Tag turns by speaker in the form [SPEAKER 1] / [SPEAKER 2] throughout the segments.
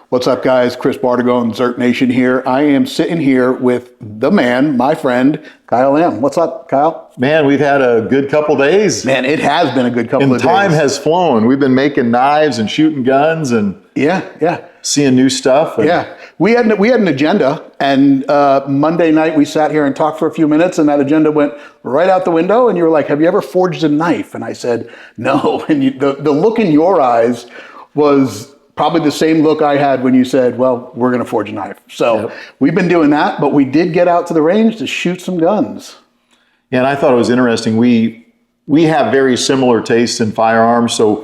[SPEAKER 1] What's up, guys? Chris Bartigone, ZERT Nation here. I am sitting here with the man, my friend, Kyle Lamb. What's up, Kyle?
[SPEAKER 2] Man, we've had a good couple days.
[SPEAKER 1] Man, it has been a good couple of days.
[SPEAKER 2] And time has flown. We've been making knives and shooting guns and seeing new stuff.
[SPEAKER 1] We had an agenda, and Monday night we sat here and talked for a few minutes, and that agenda went right out the window. And you were like, "Have you ever forged a knife?" And I said, "No." And the look in your eyes was probably the same look I had when you said, "Well, we're going to forge a knife." So we've been doing that, but we did get out to the range to shoot some guns.
[SPEAKER 2] Yeah, and I thought it was interesting. We have very similar tastes in firearms, so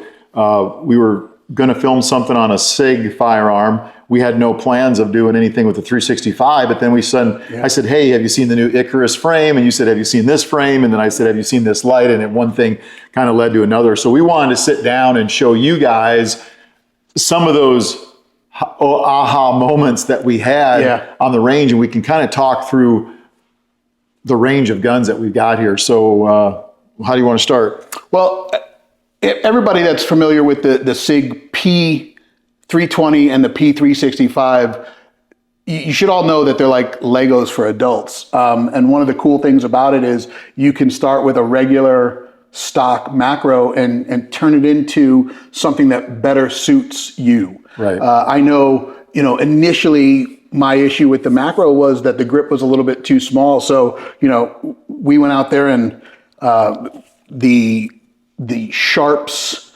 [SPEAKER 2] we were going to film something on a Sig firearm. We had no plans of doing anything with the 365, but then I said, "Hey, have you seen the new Icarus frame?" And you said, "Have you seen this frame?" And then I said, "Have you seen this light?" And then one thing kind of led to another. So we wanted to sit down and show you guys some of those aha moments that we had on the range, and we can kind of talk through the range of guns that we've got here. So how do you want to start?
[SPEAKER 1] Well, everybody that's familiar with the Sig P320 and the P365, you should all know that they're like Legos for adults. And one of the cool things about it is you can start with a regular stock macro and turn it into something that better suits you.
[SPEAKER 2] Right.
[SPEAKER 1] I know, initially my issue with the macro was that the grip was a little bit too small. So, we went out there and the Sharps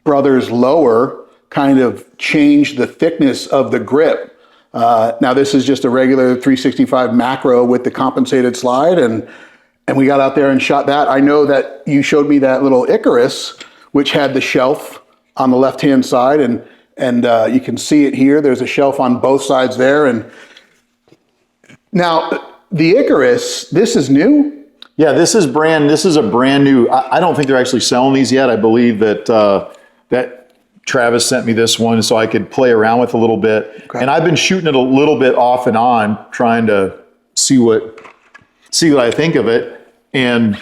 [SPEAKER 1] Brothers lower kind of changed the thickness of the grip. Now this is just a regular 365 macro with the compensated slide, and we got out there and shot that. I know that you showed me that little Icarus, which had the shelf on the left-hand side, and you can see it here. There's a shelf on both sides there. And now the Icarus, this is new.
[SPEAKER 2] Yeah, this is a brand new. I don't think they're actually selling these yet. I believe that that Travis sent me this one so I could play around with a little bit. Okay. And I've been shooting it a little bit off and on, trying to see what I think of it. And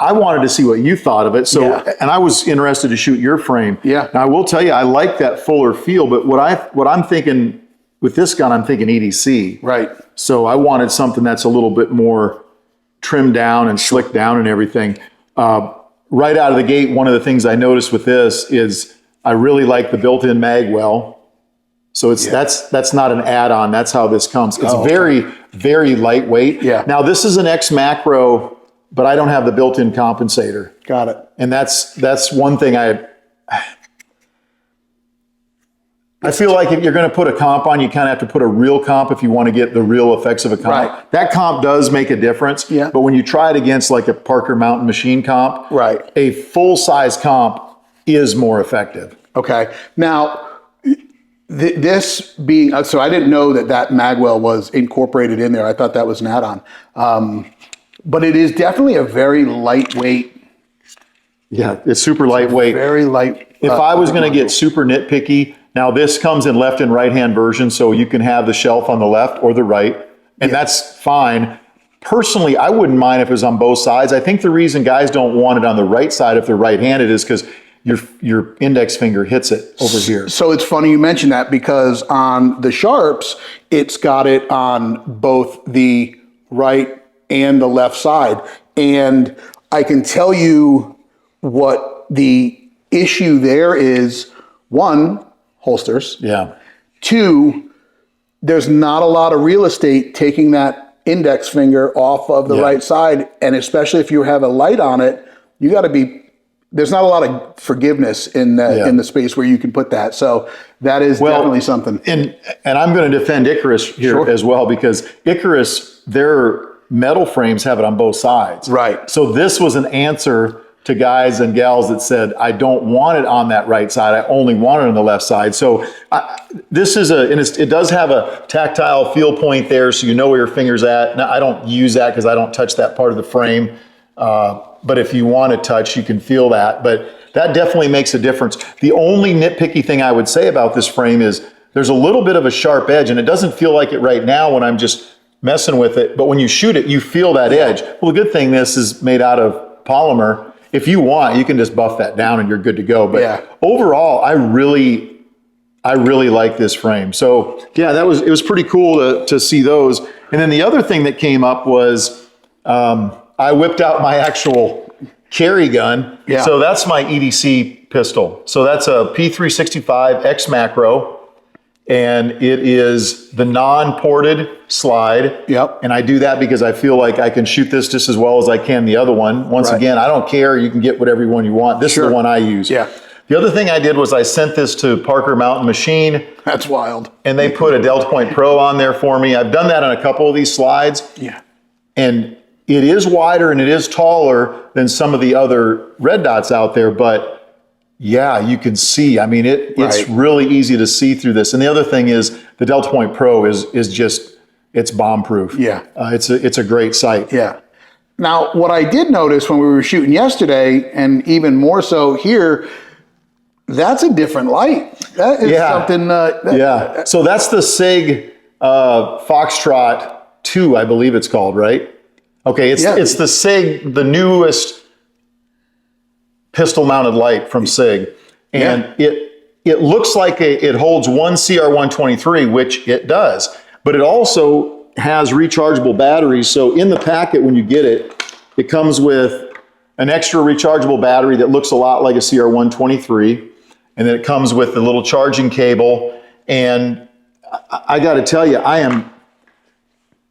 [SPEAKER 2] I wanted to see what you thought of it. So, and I was interested to shoot your frame.
[SPEAKER 1] Yeah.
[SPEAKER 2] Now I will tell you, I like that fuller feel, but what I'm thinking with this gun, I'm thinking EDC.
[SPEAKER 1] Right.
[SPEAKER 2] So I wanted something that's a little bit more trimmed down and slicked down and everything. Right out of the gate, one of the things I noticed with this is I really like the built-in mag well. So that's not an add-on. That's how this comes. It's very, very lightweight.
[SPEAKER 1] Yeah.
[SPEAKER 2] Now this is an X macro, but I don't have the built-in compensator.
[SPEAKER 1] Got it.
[SPEAKER 2] And that's one thing I feel like if you're going to put a comp on, you kind of have to put a real comp if you want to get the real effects of a comp.
[SPEAKER 1] Right.
[SPEAKER 2] That comp does make a difference.
[SPEAKER 1] Yeah.
[SPEAKER 2] But when you try it against like a Parker Mountain machine comp, a full-size comp is more effective.
[SPEAKER 1] Okay. Now, this being, so I didn't know that magwell was incorporated in there. I thought that was an add-on. But it is definitely a very lightweight.
[SPEAKER 2] Yeah, it's super lightweight.
[SPEAKER 1] Very light.
[SPEAKER 2] If I was going to get super nitpicky, now this comes in left and right-hand version, so you can have the shelf on the left or the right, and that's fine. Personally, I wouldn't mind if it was on both sides. I think the reason guys don't want it on the right side if they're right-handed is because your index finger hits it over here.
[SPEAKER 1] So it's funny you mentioned that, because on the Sharps, it's got it on both the right and the left side. And I can tell you what the issue there is. One, holsters.
[SPEAKER 2] Yeah.
[SPEAKER 1] Two, there's not a lot of real estate taking that index finger off of the right side. And especially if you have a light on it, you got to be, there's not a lot of forgiveness in the space where you can put that. So that is definitely something.
[SPEAKER 2] And I'm going to defend Icarus here as well, because Icarus, their metal frames have it on both sides. Right. So this was an answer to guys and gals that said, I don't want it on that right side. I only want it on the left side. So this is it does have a tactile feel point there, so you know where your finger's at. Now, I don't use that because I don't touch that part of the frame. But if you want to touch, you can feel that. But that definitely makes a difference. The only nitpicky thing I would say about this frame is there's a little bit of a sharp edge, and it doesn't feel like it right now when I'm just messing with it. But when you shoot it, you feel that edge. Well, the good thing, this is made out of polymer. If you want, you can just buff that down and you're good to go. But overall, I really I really like this frame. So yeah, it was pretty cool to see those. And then the other thing that came up was I whipped out my actual carry gun.
[SPEAKER 1] Yeah.
[SPEAKER 2] So that's my EDC pistol. So that's a P365 X Macro. And it is the non-ported slide.
[SPEAKER 1] Yep.
[SPEAKER 2] And I do that because I feel like I can shoot this just as well as I can the other one. Once again, I don't care. You can get whatever one you want. This is the one I use.
[SPEAKER 1] Yeah.
[SPEAKER 2] The other thing I did was I sent this to Parker Mountain Machine.
[SPEAKER 1] That's wild.
[SPEAKER 2] And they put a Delta Point Pro on there for me. I've done that on a couple of these slides.
[SPEAKER 1] Yeah.
[SPEAKER 2] And it is wider and it is taller than some of the other red dots out there, but yeah, you can see. I mean, it's really easy to see through this. And the other thing is the Delta Point Pro is just, it's bomb proof.
[SPEAKER 1] Yeah.
[SPEAKER 2] It's a great sight.
[SPEAKER 1] Yeah. Now, what I did notice when we were shooting yesterday, and even more so here, that's a different light. That is something.
[SPEAKER 2] Yeah. So that's the Sig Foxtrot 2, I believe it's called, right? Okay. It's the Sig, the newest pistol mounted light from Sig. And it looks like it holds one CR123, which it does, but it also has rechargeable batteries. So in the packet, when you get it, it comes with an extra rechargeable battery that looks a lot like a CR123. And then it comes with the little charging cable. And I got to tell you,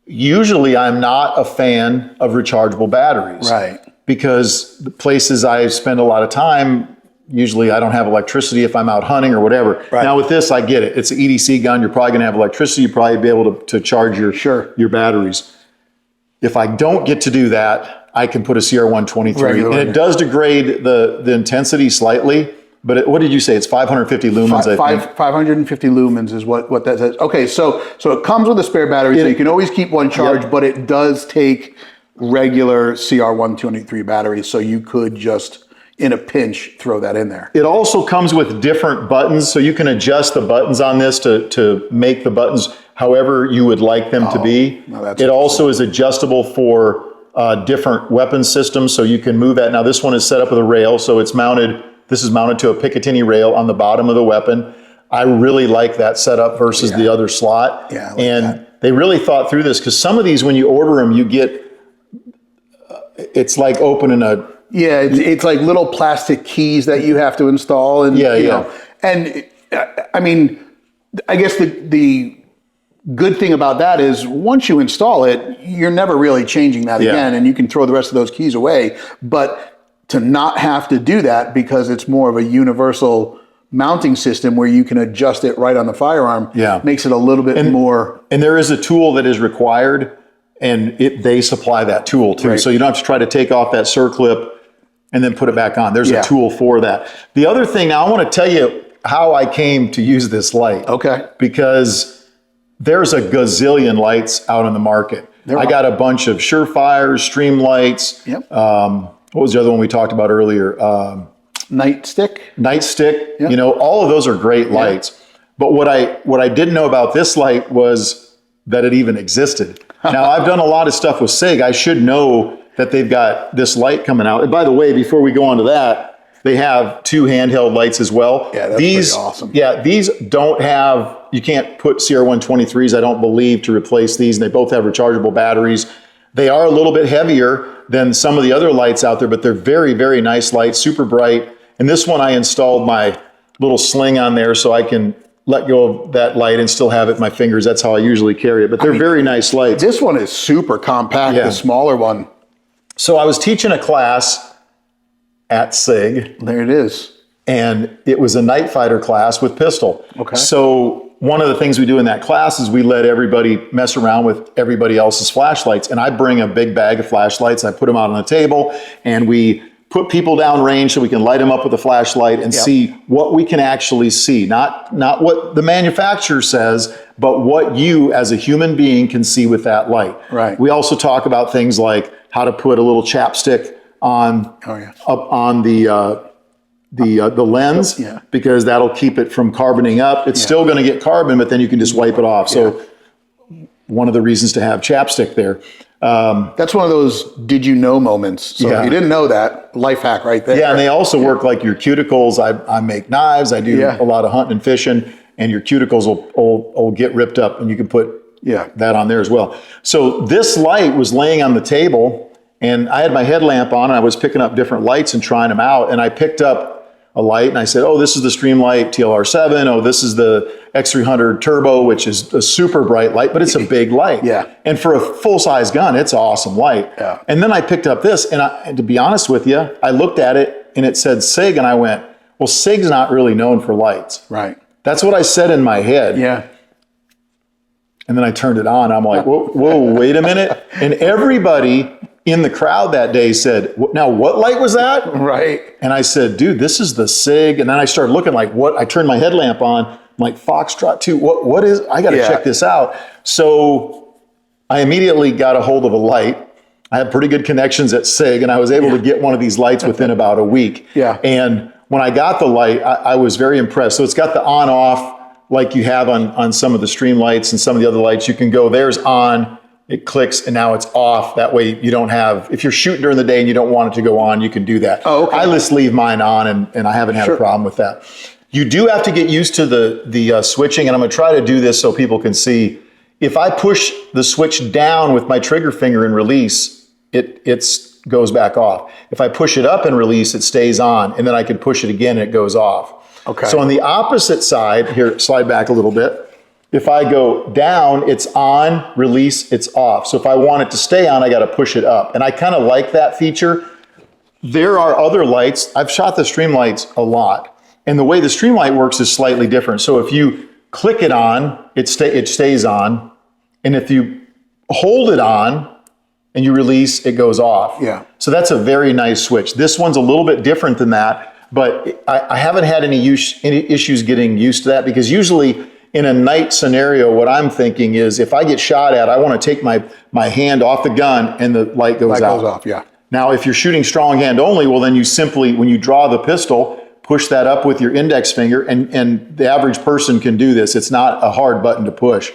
[SPEAKER 2] usually I'm not a fan of rechargeable batteries.
[SPEAKER 1] Right.
[SPEAKER 2] Because the places I spend a lot of time, usually I don't have electricity if I'm out hunting or whatever. Right. Now with this, I get it. It's an EDC gun. You're probably going to have electricity. You'll probably be able to charge your batteries. If I don't get to do that, I can put a CR123. And it does degrade the intensity slightly. But what did you say? It's 550 lumens, I think.
[SPEAKER 1] 550 lumens is what that says. Okay, so it comes with a spare battery, so you can always keep one charged, but it does take regular CR123 batteries, so you could just, in a pinch, throw that in there.
[SPEAKER 2] It also comes with different buttons, so you can adjust the buttons on this to make the buttons however you would like them to be. It also is adjustable for different weapon systems, so you can move that. Now this one is set up with a rail, so it's mounted. This is mounted to a Picatinny rail on the bottom of the weapon. I really like that setup versus the other slot.
[SPEAKER 1] Yeah,
[SPEAKER 2] they really thought through this, because some of these, when you order them, you get, it's like opening a...
[SPEAKER 1] Yeah, it's like little plastic keys that you have to install. And, you know, and I mean, I guess the good thing about that is once you install it, you're never really changing that again, and you can throw the rest of those keys away. But to not have to do that, because it's more of a universal mounting system where you can adjust it right on the firearm, makes it a little bit more. And
[SPEAKER 2] there is a tool that is required, and they supply that tool too. So you don't have to try to take off that circlip and then put it back on. There's a tool for that. The other thing, now I want to tell you how I came to use this light.
[SPEAKER 1] Okay.
[SPEAKER 2] Because there's a gazillion lights out on the market. I got a bunch of Surefires, Streamlights.
[SPEAKER 1] Yep.
[SPEAKER 2] What was the other one we talked about earlier?
[SPEAKER 1] Nightstick.
[SPEAKER 2] Nightstick. Yep. You know, all of those are great lights. But what I didn't know about this light was that it even existed. Now, I've done a lot of stuff with Sig. I should know that they've got this light coming out. And by the way, before we go on to that, they have 2 handheld lights as well.
[SPEAKER 1] Yeah, that's pretty awesome.
[SPEAKER 2] Yeah, these don't have, you can't put CR123s, I don't believe, to replace these. And they both have rechargeable batteries. They are a little bit heavier than some of the other lights out there, but they're very, very nice lights, super bright. And this one, I installed my little sling on there so I can let go of that light and still have it in my fingers. That's how I usually carry it, but they're very nice lights.
[SPEAKER 1] This one is super compact, the smaller one.
[SPEAKER 2] So I was teaching a class at Sig.
[SPEAKER 1] There it is.
[SPEAKER 2] And it was a night fighter class with pistol.
[SPEAKER 1] Okay.
[SPEAKER 2] So one of the things we do in that class is we let everybody mess around with everybody else's flashlights. And I bring a big bag of flashlights. I put them out on the table, and we put people down range so we can light them up with a flashlight and see what we can actually see. Not what the manufacturer says, but what you as a human being can see with that light.
[SPEAKER 1] Right.
[SPEAKER 2] We also talk about things like how to put a little chapstick on up on the lens, because that'll keep it from carboning up. It's still going to get carbon, but then you can just wipe it off. So one of the reasons to have chapstick there.
[SPEAKER 1] That's one of those did you know moments. So if you didn't know that, life hack right there.
[SPEAKER 2] Yeah, and they also work like your cuticles. I make knives. I do a lot of hunting and fishing. and your cuticles will get ripped up, and you can put that on there as well. So this light was laying on the table, and I had my headlamp on, and I was picking up different lights and trying them out, and I picked up a light, and I said, oh, this is the Streamlight TLR7. Oh, this is the X300 Turbo, which is a super bright light, but it's a big light. And for a full-size gun, it's an awesome light. And then I picked up this, and to be honest with you, I looked at it, and it said Sig, and I went, well, Sig's not really known for lights. That's what I said in my head. And then I turned it on. I'm like, whoa, wait a minute. And everybody in the crowd that day said, now what light was that? And I said, dude, this is the Sig. And then I started looking like, what? I turned my headlamp on. I'm like, Foxtrot 2, what is, I got to check this out. So I immediately got a hold of a light. I had pretty good connections at Sig, and I was able to get one of these lights within about a week. And when I got the light, I was very impressed. So it's got the on-off like you have on some of the Streamlights and some of the other lights. You can go, there's on, it clicks, and now it's off. That way you don't have, if you're shooting during the day and you don't want it to go on, you can do that. I just leave mine on, and I haven't had a problem with that. You do have to get used to the switching, and I'm gonna try to do this so people can see. If I push the switch down with my trigger finger and release, it goes back off. If I push it up and release, it stays on, and then I can push it again and it goes off. So on the opposite side, here, slide back a little bit. If I go down, it's on, release, it's off. So if I want it to stay on, I got to push it up. And I kind of like that feature. There are other lights. I've shot the Streamlights a lot. And the way the Streamlight works is slightly different. So if you click it on, it stays on. And if you hold it on and you release, it goes off. So that's a very nice switch. This one's a little bit different than that, but I haven't had any issues getting used to that, because usually in a night scenario, what I'm thinking is if I get shot at, I want to take my hand off the gun and the light goes out. Now, if you're shooting strong hand only, well, then you simply, when you draw the pistol, push that up with your index finger, and the average person can do this. It's not a hard button to push.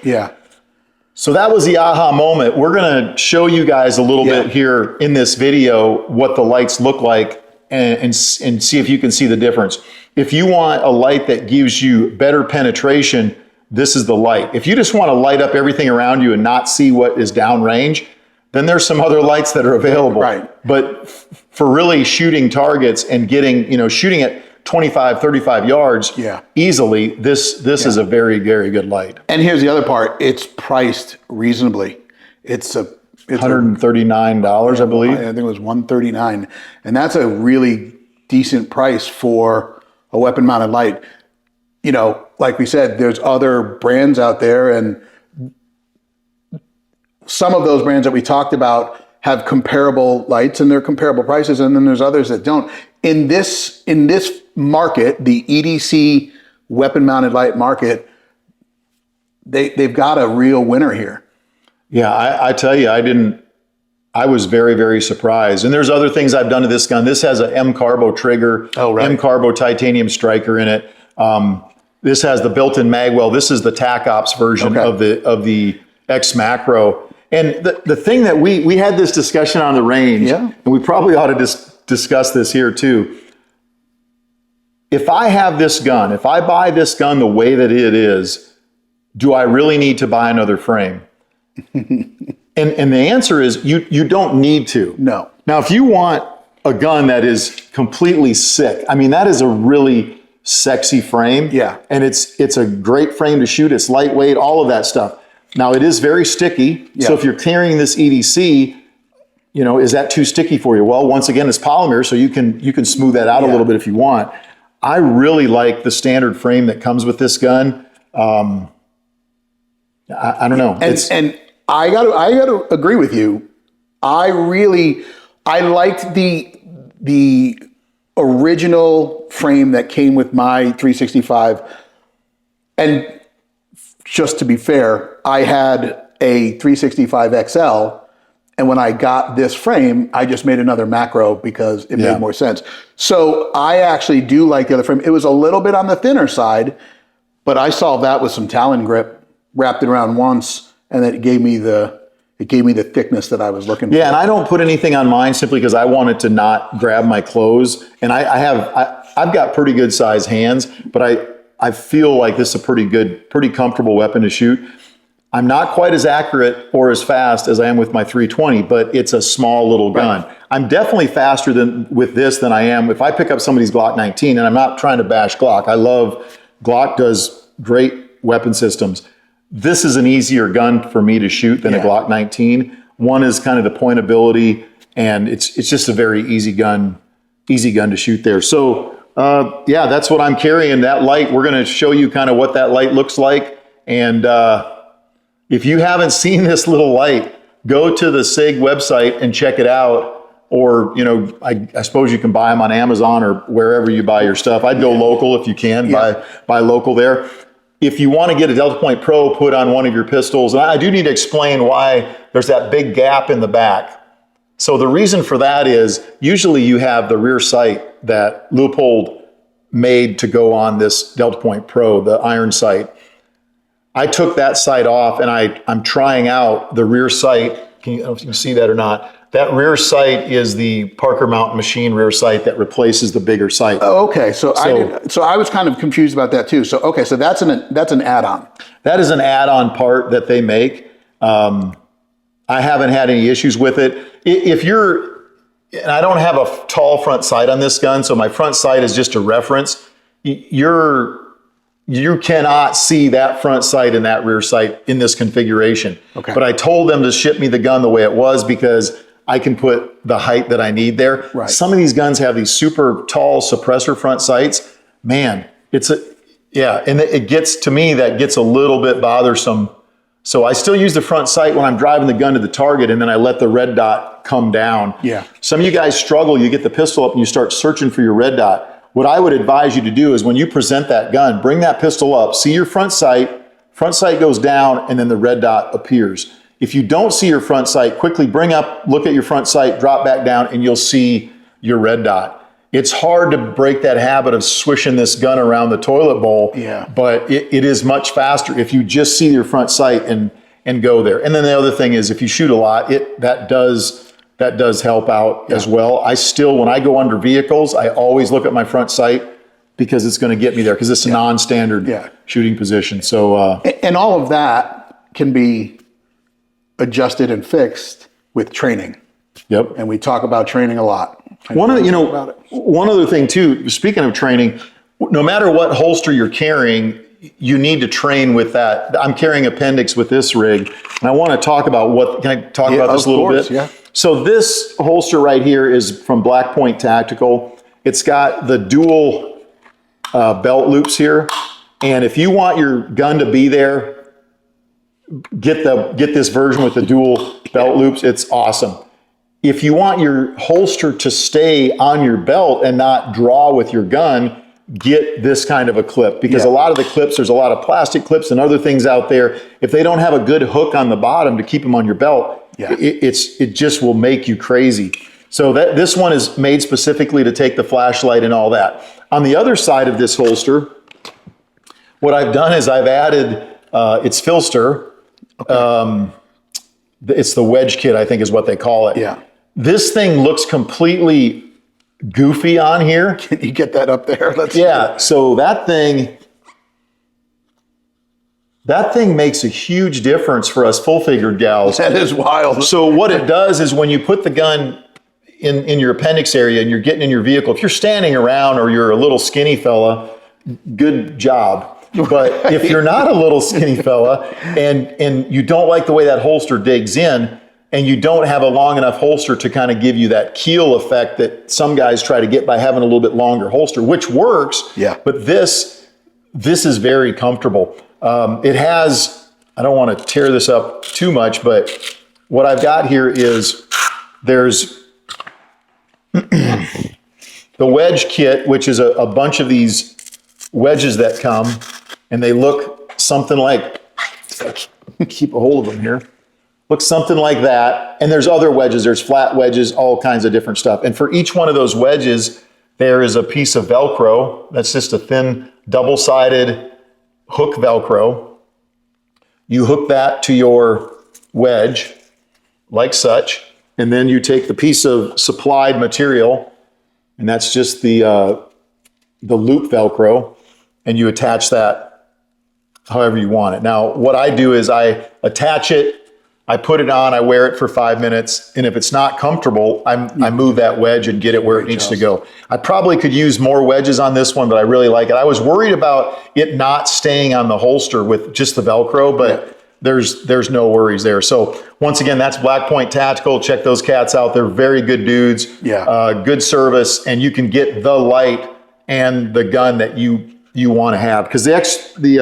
[SPEAKER 2] So that was the aha moment. We're going to show you guys a little bit here in this video what the lights look like, and see if you can see the difference. If you want a light that gives you better penetration, this is the light. If you just want to light up everything around you and not see what is downrange, then there's some other lights that are available. But for really shooting targets and getting, shooting at 25, 35 yards easily, this is a very, very good light.
[SPEAKER 1] And here's the other part. It's priced reasonably. It's
[SPEAKER 2] $139, I believe.
[SPEAKER 1] I think it was $139. And that's a really decent price for a weapon-mounted light. Like we said, there's other brands out there, and some of those brands that we talked about have comparable lights, and they're comparable prices, and then there's others that don't. In this market, the EDC weapon-mounted light market, they've got a real winner here.
[SPEAKER 2] I tell you, I was very, very surprised. And there's other things I've done to this gun. This has an M-Carbo trigger, M-Carbo titanium striker in it. This has the built-in magwell. This is the TAC Ops version of the X Macro. And the thing that we had this discussion on the range, and we probably ought to discuss this here too. If I have this gun, if I buy this gun the way that it is, do I really need to buy another frame? And the answer is you don't need to.
[SPEAKER 1] No.
[SPEAKER 2] Now, if you want a gun that is completely sick, I mean, that is a really sexy frame. And it's a great frame to shoot. It's lightweight, all of that stuff. Now, it is very sticky. So if you're carrying this EDC, is that too sticky for you? Well, once again, it's polymer, so you can smooth that out a little bit if you want. I really like the standard frame that comes with this gun. I don't know.
[SPEAKER 1] And I gotta agree with you. I liked the original frame that came with my 365. And just to be fair, I had a 365 XL, and when I got this frame, I just made another macro because it made more sense. So I actually do like the other frame. It was a little bit on the thinner side, but I solved that with some Talon grip, wrapped it around once, and then it gave me the thickness that I was looking for.
[SPEAKER 2] Yeah, and I don't put anything on mine simply because I want it to not grab my clothes. And I've got pretty good size hands, but I feel like this is a pretty comfortable weapon to shoot. I'm not quite as accurate or as fast as I am with my 320, but it's a small little gun. Right. I'm definitely faster with this than I am if I pick up somebody's Glock 19, and I'm not trying to bash Glock. Glock does great weapon systems. This is an easier gun for me to shoot than a Glock 19. One is kind of the pointability, and it's just a very easy gun to shoot there. So yeah, that's what I'm carrying. That light, we're going to show you kind of what that light looks like. And if you haven't seen this little light, go to the SIG website and check it out. Or, I suppose you can buy them on Amazon or wherever you buy your stuff. I'd go local if you can, buy local there. If you want to get a Delta Point Pro put on one of your pistols, and I do need to explain why there's that big gap in the back. So the reason for that is usually you have the rear sight that Leupold made to go on this Delta Point Pro, the iron sight. I took that sight off, and I'm trying out the rear sight. I don't know if you can see that or not. That rear sight is the Parker Mountain Machine rear sight that replaces the bigger sight.
[SPEAKER 1] Oh, okay. So I was kind of confused about that too. So okay, so that's an add-on.
[SPEAKER 2] That is an add-on part that they make. I haven't had any issues with it. And I don't have a tall front sight on this gun, so my front sight is just a reference. You cannot see that front sight and that rear sight in this configuration. Okay. But I told them to ship me the gun the way it was because I can put the height that I need there. Right. Some of these guns have these super tall suppressor front sights. Man, and it gets to me, that gets a little bit bothersome. So I still use the front sight when I'm driving the gun to the target, and then I let the red dot come down. Yeah. Some of you guys struggle. You get the pistol up and you start searching for your red dot. What I would advise you to do is when you present that gun, bring that pistol up, see your front sight goes down, and then the red dot appears. If you don't see your front sight, quickly bring up, look at your front sight, drop back down, and you'll see your red dot. It's hard to break that habit of swishing this gun around the toilet bowl, but it is much faster if you just see your front sight and go there. And then the other thing is if you shoot a lot, that does help out as well. When I go under vehicles, I always look at my front sight because it's going to get me there because it's a non-standard shooting position. So
[SPEAKER 1] and all of that can be adjusted and fixed with training.
[SPEAKER 2] Yep.
[SPEAKER 1] And we talk about training a lot.
[SPEAKER 2] One other thing too, speaking of training, no matter what holster you're carrying, you need to train with that. I'm carrying appendix with this rig, and I want to talk about can I talk about this a little bit? Yeah. So this holster right here is from Black Point Tactical. It's got the dual belt loops here. And if you want your gun to be there, get this version with the dual belt loops. It's awesome. If you want your holster to stay on your belt and not draw with your gun, get this kind of a clip, because a lot of the clips, there's a lot of plastic clips and other things out there. If they don't have a good hook on the bottom to keep them on your belt, it just will make you crazy. So this one is made specifically to take the flashlight and all that. On the other side of this holster, what I've done is I've added its filster. Okay. It's the wedge kit, I think is what they call it. Yeah. This thing looks completely goofy on here.
[SPEAKER 1] Can you get that up there?
[SPEAKER 2] So that thing makes a huge difference for us full-figured gals.
[SPEAKER 1] That is wild.
[SPEAKER 2] So what it does is when you put the gun in your appendix area and you're getting in your vehicle, if you're standing around or you're a little skinny fella, good job. But if you're not a little skinny fella and you don't like the way that holster digs in, and you don't have a long enough holster to kind of give you that keel effect that some guys try to get by having a little bit longer holster, which works. Yeah. But this is very comfortable. It has, I don't want to tear this up too much, but what I've got here is there's the wedge kit, which is a bunch of these wedges that come, and they look something like, keep a hold of them here. Looks something like that. And there's other wedges. There's flat wedges, all kinds of different stuff. And for each one of those wedges, there is a piece of Velcro. That's just a thin, double-sided hook Velcro. You hook that to your wedge, like such. And then you take the piece of supplied material, and that's just the loop Velcro. and you attach that however you want it. Now, what I do is I attach it, I put it on, I wear it for 5 minutes, and if it's not comfortable, I move that wedge and get it where it needs to go. I probably could use more wedges on this one, but I really like it. I was worried about it not staying on the holster with just the Velcro, but there's no worries there. So once again, that's Black Point Tactical. Check those cats out. They're very good dudes. Good service, and you can get the light and the gun that you want to have, because the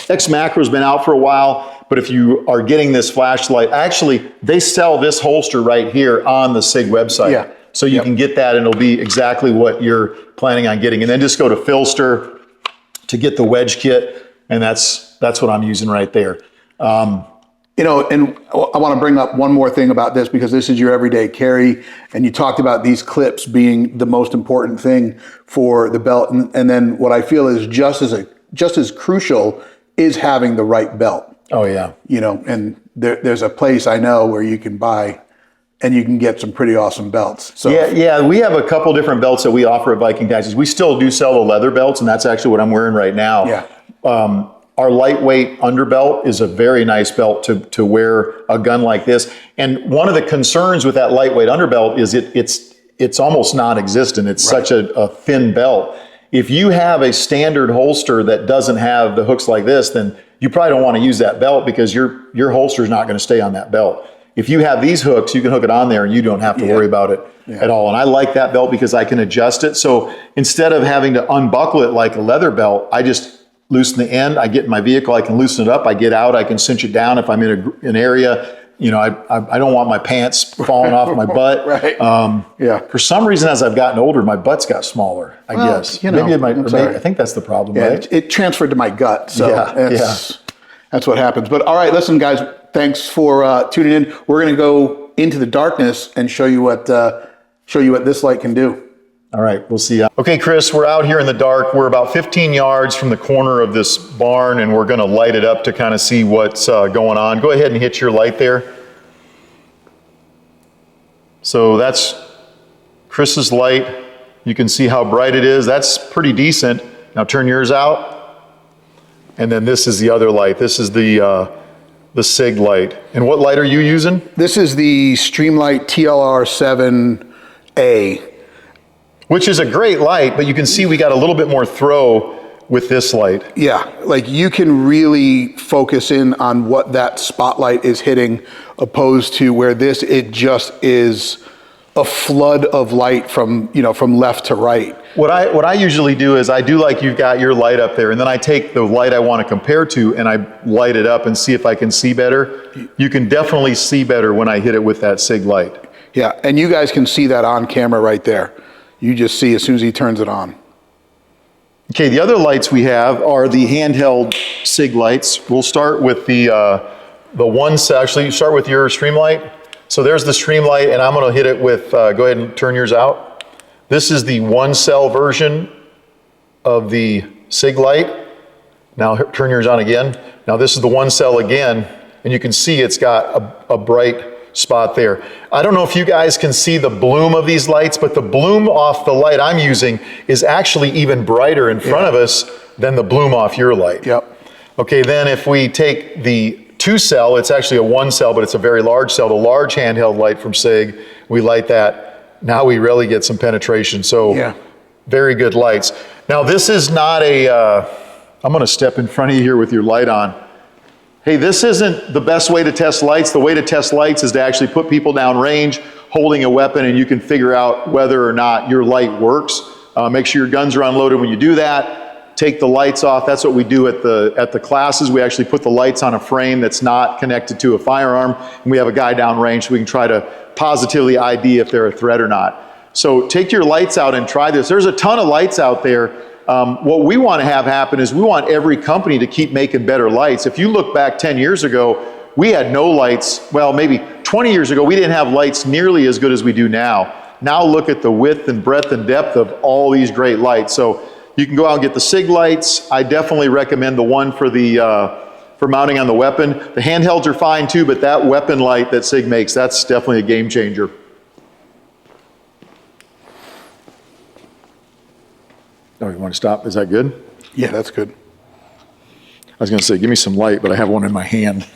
[SPEAKER 2] X Macro's been out for a while. But if you are getting this flashlight, actually, they sell this holster right here on the SIG website. So you can get that, and it'll be exactly what you're planning on getting. And then just go to Filster to get the wedge kit, and that's what I'm using right there.
[SPEAKER 1] You know, and I want to bring up one more thing about this, because this is your everyday carry, and you talked about these clips being the most important thing for the belt. And then what I feel is just as crucial is having the right belt.
[SPEAKER 2] Oh yeah.
[SPEAKER 1] You know, and there's a place I know where you can buy and you can get some pretty awesome belts. So
[SPEAKER 2] yeah, we have a couple different belts that we offer at Viking Tactics. We still do sell the leather belts, and that's actually what I'm wearing right now. Our lightweight underbelt is a very nice belt to wear a gun like this. And one of the concerns with that lightweight underbelt is it's almost non-existent. It's such a thin belt. If you have a standard holster that doesn't have the hooks like this, then you probably don't want to use that belt, because your holster is not going to stay on that belt. If you have these hooks, you can hook it on there and you don't have to worry about it at all. And I like that belt because I can adjust it. So instead of having to unbuckle it like a leather belt, I just loosen the end. I get in my vehicle, I can loosen it up. I get out, I can cinch it down if I'm in an area. You know, I don't want my pants falling off my butt. For some reason, as I've gotten older, my butt's got smaller, I guess. You know, maybe I think that's the problem, right?
[SPEAKER 1] It transferred to my gut, so that's what happens. But all right, listen, guys, thanks for tuning in. We're going to go into the darkness and show you what this light can do.
[SPEAKER 2] All right, we'll see. Okay, Chris, we're out here in the dark. We're about 15 yards from the corner of this barn, and we're going to light it up to kind of see what's going on. Go ahead and hit your light there. So that's Chris's light. You can see how bright it is. That's pretty decent. Now turn yours out. And then this is the other light. This is the Sig Light. And what light are you using?
[SPEAKER 1] This is the Streamlight TLR7A.
[SPEAKER 2] Which is a great light, but you can see we got a little bit more throw with this light.
[SPEAKER 1] Yeah, like you can really focus in on what that spotlight is hitting, opposed to where it just is a flood of light from left to right.
[SPEAKER 2] What I usually do is I do like you've got your light up there, and then I take the light I want to compare to and I light it up and see if I can see better. You can definitely see better when I hit it with that Sig Light.
[SPEAKER 1] Yeah, and you guys can see that on camera right there. You just see as soon as he turns it on.
[SPEAKER 2] Okay, the other lights we have are the handheld Sig Lights. We'll start with the one cell. Actually, you start with your Streamlight. So there's the Streamlight, and I'm going to hit it with, go ahead and turn yours out. This is the one cell version of the Sig Light. Now turn yours on again. Now this is the one cell again, and you can see it's got a bright spot there. I don't know if you guys can see the bloom of these lights, but the bloom off the light I'm using is actually even brighter in front of us than the bloom off your light. Okay, then if we take the two cell, it's actually a one cell, but it's a very large cell, the large handheld light from Sig, we light that. Now we really get some penetration. So very good lights. Now this is not I'm gonna step in front of you here with your light on. Hey, this isn't the best way to test lights. The way to test lights is to actually put people down range, holding a weapon, and you can figure out whether or not your light works. Make sure your guns are unloaded when you do that. Take the lights off. That's what we do at the classes. We actually put the lights on a frame that's not connected to a firearm, and we have a guy down range so we can try to positively ID if they're a threat or not. So take your lights out and try this. There's a ton of lights out there. What we want to have happen is we want every company to keep making better lights. If you look back 10 years ago, we had no lights. Well, maybe 20 years ago, we didn't have lights nearly as good as we do now. Now look at the width and breadth and depth of all these great lights. So you can go out and get the Sig Lights. I definitely recommend the one for mounting on the weapon. The handhelds are fine too, but that weapon light that Sig makes, that's definitely a game changer. Oh, you want to stop? Is that good?
[SPEAKER 1] Yeah, that's good.
[SPEAKER 2] I was going to say, give me some light, but I have one in my hand.